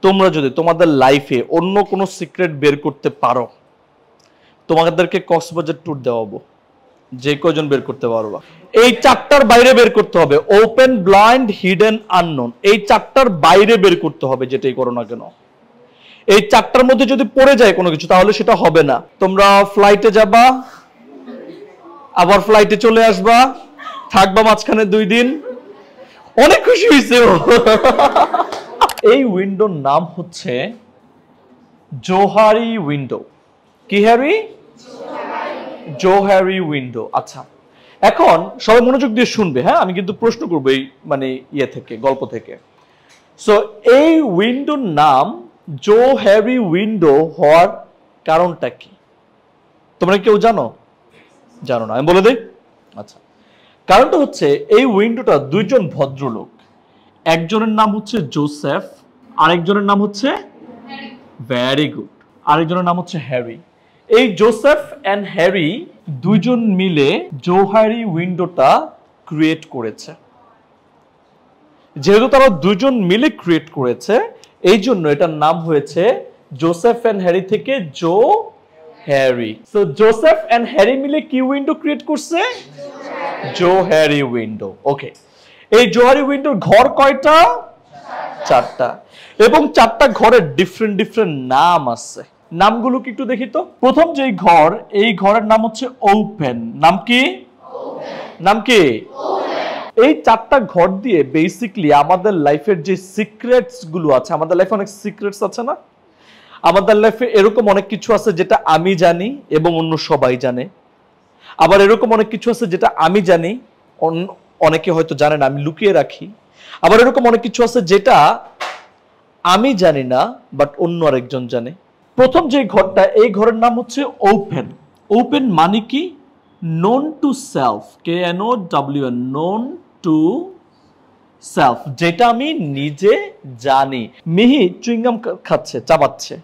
তোমরা যদি তোমাদের লাইফে অন্য কোনো সিক্রেট বের করতে পারো, তোমাদেরকে কক্সবাজার ট্যুর দেওয়াবো। যে কয়জন বের করতে পারবা, এই চারটার বাইরে বের করতে হবে। ওপেন, ব্লাইন্ড, হিডেন, আননোন, এই চারটার বাইরে বের করতে হবে। যেটাই করো না কেন, এই চারটার মধ্যে যদি পড়ে যায় কোনো কিছু, তাহলে সেটা হবে না। তোমরা ফ্লাইটে যাবা, আবার ফ্লাইটে চলে আসবা, থাকবা মাঝখানে 2 দিন। অনেক খুশি হয়েছে। এই উইন্ডোর নাম হচ্ছে জোহারি উইন্ডো। কি হ্যারি? Johari window. আচ্ছা, এখন সবাই মনোযোগ দিয়ে শুনবে, হ্যাঁ? আমি কিন্তু প্রশ্ন করবো এই মানে ইয়ে থেকে, গল্প থেকে। সো এই উইন্ডোর নাম জোহারি উইন্ডো হওয়ার কারণটা কি তোমরা কেউ জানো? জানো না? আমি বলে দিই। আচ্ছা, কারণটা হচ্ছে এই উইন্ডোটা 2 জন ভদ্রলোক, একজনের নাম হচ্ছে জোসেফ, আরেকজনের নাম হচ্ছে ভেরি গুড, আরেকজনের নাম হচ্ছে হ্যারি। এই জোসেফ এন্ড হ্যারি 2 জন মিলে জোহারি উইন্ডোটা ক্রিয়েট করেছে। যেহেতু তারা 2 জন মিলে ক্রিয়েট করেছে, এই জন্য এটার নাম হয়েছে জোসেফ এন্ড হ্যারি থেকে Johari. So Joseph and Harry মিলে কি উইন্ডো ক্রিয়েট করছে? Johari window. ওকে, এই জোহারি উইন্ডোর ঘর কয়টা? 4টা, এবং 4টা ঘরের ডিফারেন্ট ডিফারেন্ট নাম আছে। নামগুলো কি একটু দেখি তো। প্রথম যে ঘর, এই ঘরের নাম হচ্ছে ওপেন। নাম কি? নাম কি? এই 4টা ঘর দিয়ে বেসিক্যালি আমাদের লাইফের যে সিক্রেটস গুলো আছে, আমাদের লাইফে অনেক সিক্রেটস আছে না? আমাদের লাইফে এরকম অনেক কিছু আছে যেটা আমি জানি এবং অন্য সবাই জানে। আবার এরকম অনেক কিছু আছে যেটা আমি জানি, অনেকে হয়তো জানে না, আমি লুকিয়ে রাখি। আবার এরকম অনেক কিছু আছে যেটা আমি জানি না, বাট অন্য আরেকজন জানে। প্রথম যে ঘরটা, এই ঘরের নাম হচ্ছে ওপেন। ওপেন মানে কি? Known to self. KNOWN, known to self, যেটা আমি নিজে জানি। মিহি চুইংগাম খাচ্ছে, চাবাচ্ছে,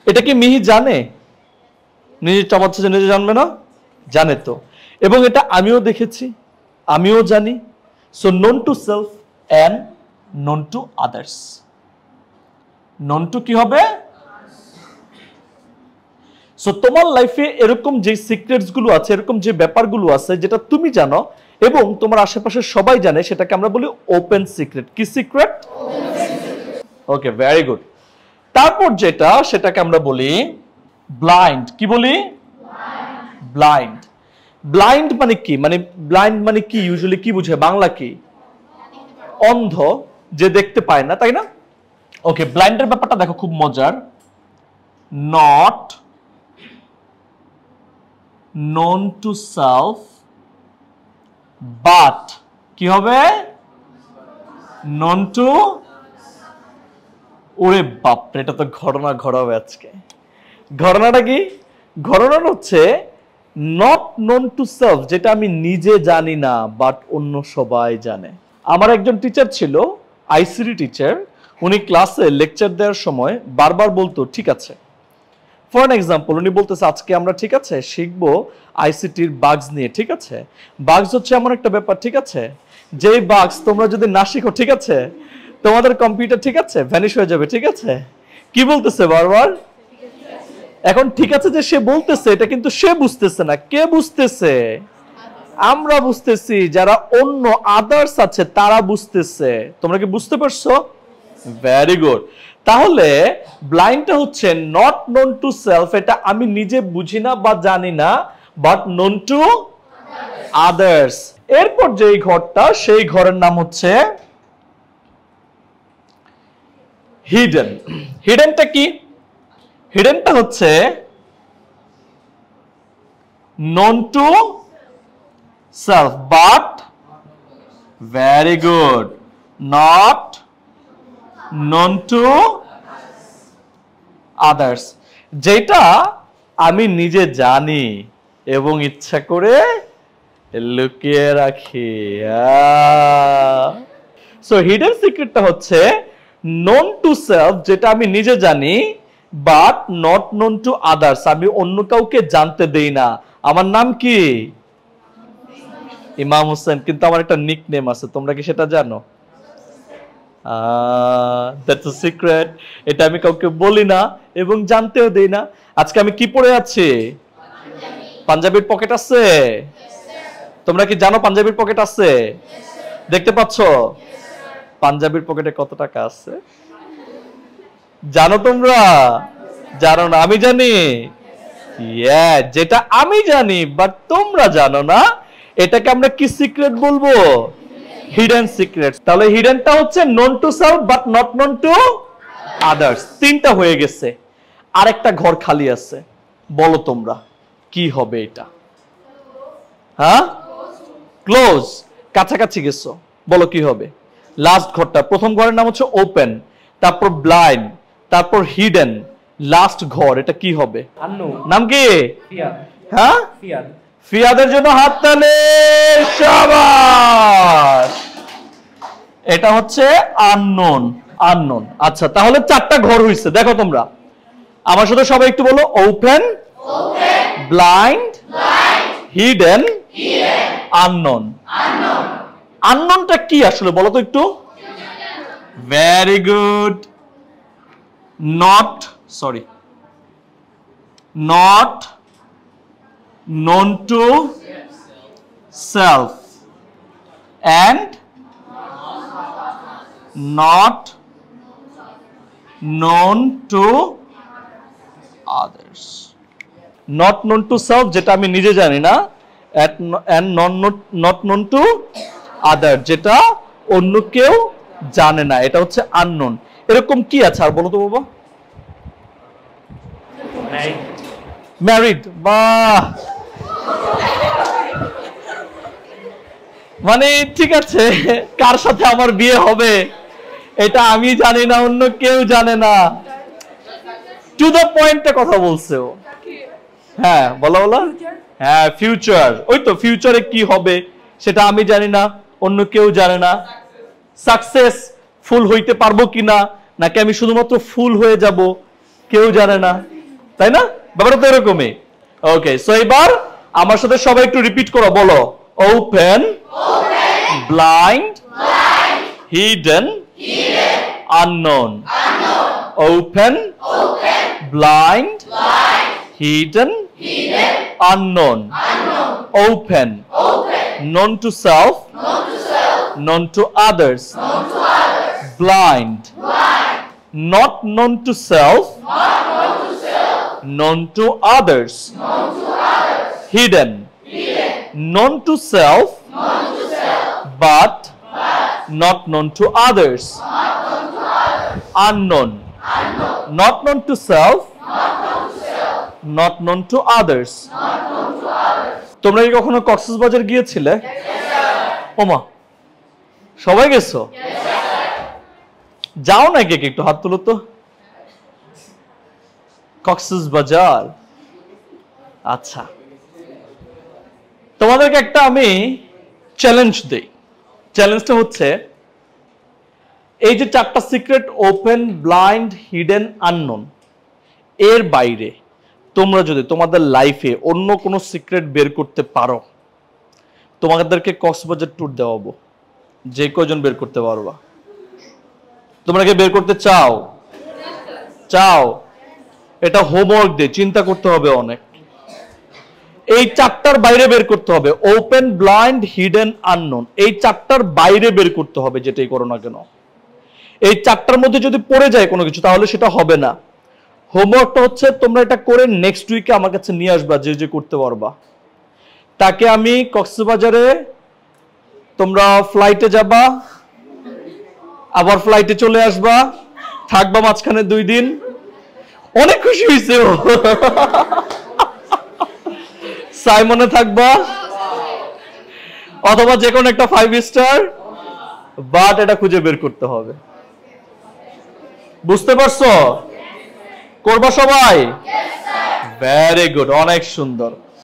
এটা কি মিহি জানে? নিজে চাবাচ্ছে যে নিজে জানবে না? জানে তো। এবং এটা আমিও দেখেছি, আমিও জানি। So known to self and known to others. Known to কি হবে? সো তোমার লাইফে এরকম যে সিক্রেটস গুলো আছে, এরকম যে ব্যাপারগুলো আছে যেটা তুমি জানো এবং তোমার আশেপাশে সবাই জানে, সেটাকে আমরা বলি ওপেন সিক্রেট। কি সিক্রেট? ওকে, ভেরি গুড। তারপর যেটা, সেটাকে আমরা বলি ব্লাইন্ড। কি বলি? ব্লাইন্ড। ব্লাইন্ড মানে কি? মানে ব্লাইন্ড মানে কি ইউজুয়ালি কি বুঝে? বাংলা কি? অন্ধ, যে দেখতে পায় না, তাই না? ওকে, ব্লাইন্ডের ব্যাপারটা দেখো, খুব মজার। Not known to self but কি হবে? known to, ওরে বাপরে, এটা তো ঘটনা ঘটাবে আজকে। ঘটনাটা কি? ঘটনাটা হচ্ছে নট known to self, যেটা আমি নিজে জানি না বাট অন্য সবাই জানে। আমার একজন টিচার ছিল, আইসিটি টিচার। উনি ক্লাসে লেকচার দেওয়ার সময় বারবার বলতো ঠিক আছে। ফর এন এক্সাম্পল, উনি বলতেছে আজকে আমরা ঠিক আছে শিখবো আইসিটির বাগস নিয়ে। ঠিক আছে, বাগস হচ্ছে এমন একটা ব্যাপার, ঠিক আছে, যেই বাগস তোমরা যদি না শিখো, ঠিক আছে, তোমাদের কম্পিউটার ঠিক আছে ভ্যানিশ হয়ে যাবে। ঠিক আছে, কি বলতেছে বারবার? এখন ঠিক আছে যে সে বলতেছে, এটা কিন্তু সে বুঝতেছে না। কে বুঝতেছে? আমরা বুঝতেছি, যারা অন্য আদার্স আছে তারা বুঝতেছে। তোমরা কি বুঝতে পারছো? Very good. তাহলে ব্লাইন্ডটা হচ্ছে নট নোন টু সেলফ, এটা আমি নিজে বুঝি না বা জানি না, বাট নোন টু আদার্স। এরপর যেই ঘরটা, সেই ঘরের নাম হচ্ছে হিডেন। হিডেনটা কি? হিডেনটা হচ্ছে known to self but, very good, not known to others, যেটা আমি নিজে জানি এবং ইচ্ছা করে লুকিয়ে রাখি। সো হিডেন সিক্রেটটা হচ্ছে known to self, যেটা আমি নিজে জানি, but not known to others, আমি অন্য কাউকে জানতে দেই না। আমার নাম কি? ইমাম হোসেন, কিন্তু আমার একটা নিকনেম আছে, তোমরা কি সেটা জানো? That's a secret. এটা আমি কাউকে বলি না এবং জানতেও দেই না। আজকে আমি কি পরে আছি? পাঞ্জাবির পকেট আছে? তোমরা কি জানো পাঞ্জাবির পকেট আছে? দেখতে পাচ্ছ? পাঞ্জাবির পকেটে কত টাকা আছে জানো তোমরা? জানো না? আমি জানি। যেটা আমি জানি বাট তোমরা জানো না, এটাকে আমরা কি সিক্রেট বলবো? Hidden secret. তাহলে হিডেনটা হচ্ছে known to self but not known to others. তিনটা হয়ে গেছে, আরেকটা ঘর খালি আছে। বলো তোমরা কি হবে এটা? হ্যাঁ, ক্লোজ, কাছাকাছি গেছো। বলো কি হবে? লাস্ট ঘরটা, প্রথম ঘরের নাম হচ্ছে ওপেন, তারপর ব্লাইন্ড, তারপর হিডেন, লাস্ট ঘর, এটা কি হবে? নাম কি? হ্যাঁ, ফিয়াদের জন্য হাততালি। শাবাশ। এটা হচ্ছে আননোন। আননোন। আচ্ছা, তাহলে চারটা ঘর হইছে। দেখো তোমরা আমার সাথে সবাই একটু বলো, ওপেন, ব্লাইন্ড, হিডেন, আননোন। আননোনটা কি আসলে বলো তো একটু? Very good. Not known to self and not known to others. Not known to self যেটা আমি নিজে জানি না, and not known to others যেটা অন্য কেউ জানে না, এটা হচ্ছে unknown। এরকম কি আছে আর বলো তো বাবা? ম্যারিড। বাহ, মানে ঠিক আছে, কার সাথে আমার বিয়ে হবে এটা আমি জানি না, অন্য কেউ জানে না। টু দ্য পয়েন্টে কথা বলছে ও। হ্যাঁ, বলো বলো। হ্যাঁ, ফিউচার। ওই তো, ফিউচারে কি হবে সেটা আমি জানি না, অন্য কেউ জানে না। সাকসেস ফুল হইতে পারবো কিনা, নাকি আমি শুধুমাত্র ফুল হয়ে যাব, কেউ জানে না, তাই না? ব্যাপারটা তো এরকমই। ওকে, সো এবার আমার সাথে সবাই একটু রিপিট করো, বলো open, blind, hidden, unknown. Open, blind, hidden, unknown. Open, known to self, known to others. Blind, not known to self, known to others. Hidden, known to self, but not known to others. Unknown, not known to self, not known to others. তোমরা কি কখনো কক্সবাজার গিয়েছিলে? ওমা, সবাই গেছো? যাও না কে একটু হাত তুলো তো। কক্সবাজার, আচ্ছা, তোমাদেরকে একটা আমি চ্যালেঞ্জ দেই। চ্যালেঞ্জটা হচ্ছে এই যে চারটা secret, open, blind, hidden, unknown, এর বাইরে তোমরা যদি তোমাদের লাইফে অন্য কোনো সিক্রেট বের করতে পারো, তোমাদেরকে কক্সবাজার ট্যুর দেওয়াবো। যে কয়জন বের করতে পারবা? তোমরা কি বের করতে চাও? চাও? এটা হোমওয়ার্ক দিয়ে চিন্তা করতে হবে অনেক। এই চারটার বাইরে বের করতে হবে, ওপেন, ব্লাইন্ড, হিডেন, আননোন। এই চারটার বাইরে বের করতে হবে, যেটাই করো না কেন। এই চারটার মধ্যে যদি পড়ে যায় কোনো কিছু, তাহলে সেটা হবে না। হোমওয়ার্কটা হচ্ছে তোমরা এটা করে নেক্সট উইকে আমার কাছে নিয়ে আসবা, যে যে করতে পারবা। তাকে আমি কক্সবাজারে, তোমরা ফ্লাইটে যাবা, আবার ফ্লাইটে চলে আসবা, থাকবা মাঝখানে 2 দিন। অনেক খুশি হয়েছে ও। সাইমনে থাকবা অথবা যে কোনো একটা 5 স্টার, বাট এটা খুঁজে বের করতে হবে। বুঝতে পারছো? করবা সবাই? ভেরি গুড, অনেক সুন্দর।